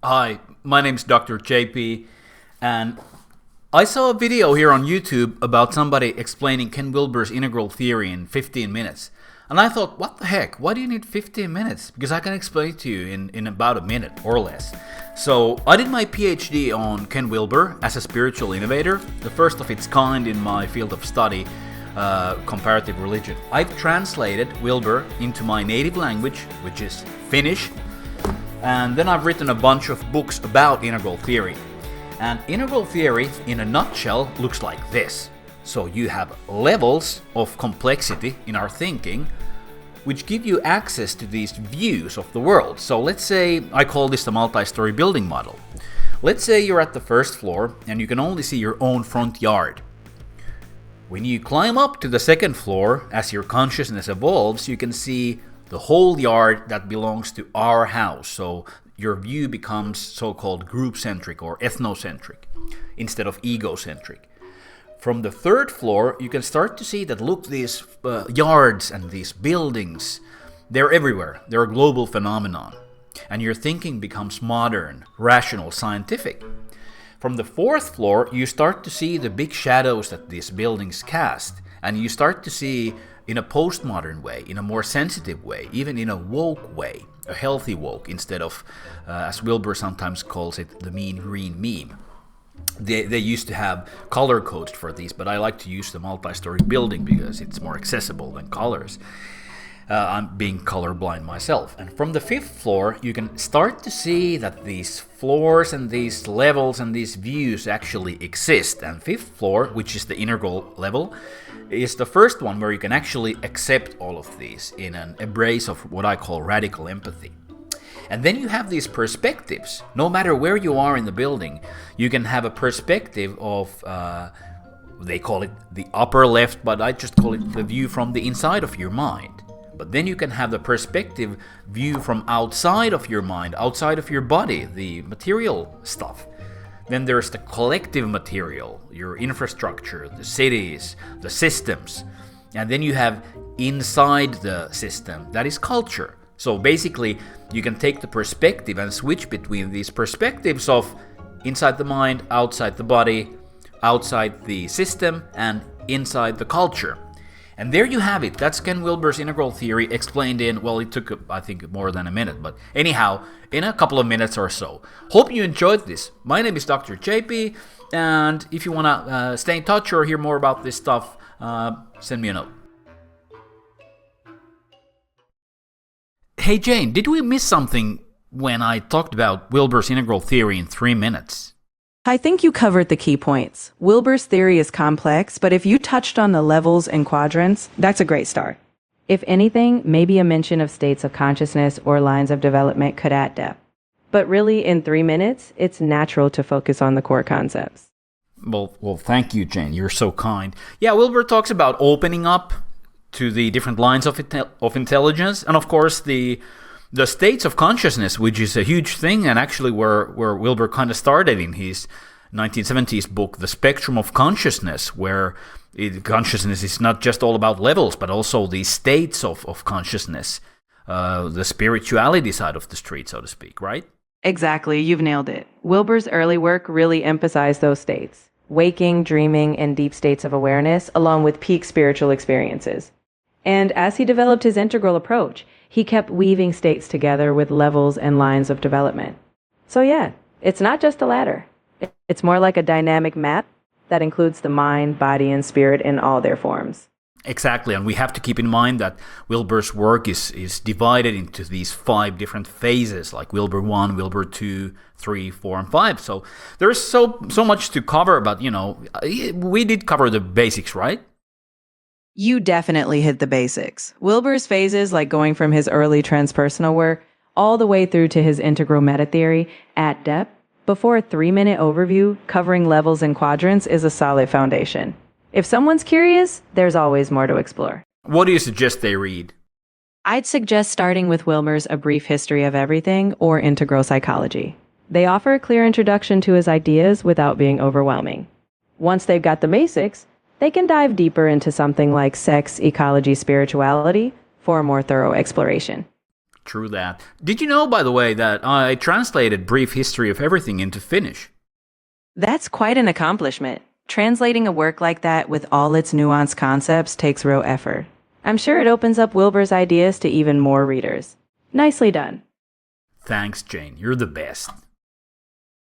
Hi, my name's Dr. JP, and I saw a video here on YouTube about somebody explaining Ken Wilber's integral theory in 15 minutes. And I thought, what the heck? Why do you need 15 minutes? Because I can explain it to you in about a minute or less. So I did my PhD on Ken Wilber as a spiritual innovator, the first of its kind in my field of study, comparative religion. I've translated Wilber into my native language, which is Finnish. And then I've written a bunch of books about integral theory. And integral theory, in a nutshell, looks like this. So you have levels of complexity in our thinking, which give you access to these views of the world. So let's say, I call this the multi-story building model. Let's say you're at the first floor and you can only see your own front yard. When you climb up to the second floor, as your consciousness evolves, you can see the whole yard that belongs to our house. So your view becomes so-called group-centric or ethnocentric instead of egocentric. From the third floor, you can start to see that, look, these yards and these buildings, they're everywhere. They're a global phenomenon. And your thinking becomes modern, rational, scientific. From the fourth floor, you start to see the big shadows that these buildings cast. And you start to see in a postmodern way, in a more sensitive way, even in a woke way, a healthy woke, instead of, as Wilber sometimes calls it, the mean green meme. They used to have color codes for these, but I like to use the multi-story building because it's more accessible than colors. I'm being colorblind myself. And from the fifth floor, you can start to see that these floors and these levels and these views actually exist. And fifth floor, which is the integral level, is the first one where you can actually accept all of these in an embrace of what I call radical empathy. And then you have these perspectives. No matter where you are in the building, you can have a perspective of, they call it the upper left, but I just call it the view from the inside of your mind. But then you can have the perspective view from outside of your mind, outside of your body, the material stuff. Then there's the collective material, your infrastructure, the cities, the systems. And then you have inside the system, that is culture. So basically, you can take the perspective and switch between these perspectives of inside the mind, outside the body, outside the system, and inside the culture. And there you have it. That's Ken Wilber's integral theory explained in, well, it took, I think, more than a minute. But anyhow, in a couple of minutes or so. Hope you enjoyed this. My name is Dr. JP. And if you want to stay in touch or hear more about this stuff, send me a note. Hey Jane, did we miss something when I talked about Wilber's integral theory in 3 minutes? I think you covered the key points. Wilber's theory is complex, but if you touched on the levels and quadrants, that's a great start. If anything, maybe a mention of states of consciousness or lines of development could add depth. But really, in 3 minutes, it's natural to focus on the core concepts. Well, thank you, Jane. You're so kind. Yeah, Wilber talks about opening up to the different lines of intelligence, and of course the states of consciousness, which is a huge thing, and actually where Wilber kind of started in his 1970s book, The Spectrum of Consciousness, where consciousness is not just all about levels, but also the states of consciousness, the spirituality side of the street, so to speak, right? Exactly, you've nailed it. Wilber's early work really emphasized those states: waking, dreaming, and deep states of awareness, along with peak spiritual experiences. And as he developed his integral approach, he kept weaving states together with levels and lines of development. So yeah, it's not just a ladder. It's more like a dynamic map that includes the mind, body, and spirit in all their forms. Exactly, and we have to keep in mind that Wilber's work is divided into these 5 different phases, like Wilber 1, Wilber 2, 3, 4, and 5. So there's so much to cover, but, we did cover the basics, right? You definitely hit the basics. Wilber's phases, like going from his early transpersonal work all the way through to his integral meta theory at depth, before a 3-minute overview covering levels and quadrants, is a solid foundation. If someone's curious, there's always more to explore. What do you suggest they read? I'd suggest starting with Wilber's A Brief History of Everything or Integral Psychology. They offer a clear introduction to his ideas without being overwhelming. Once they've got the basics, they can dive deeper into something like sex, ecology, spirituality for a more thorough exploration. True that. Did you know, by the way, that I translated Brief History of Everything into Finnish? That's quite an accomplishment. Translating a work like that with all its nuanced concepts takes real effort. I'm sure it opens up Wilber's ideas to even more readers. Nicely done. Thanks, Jane. You're the best.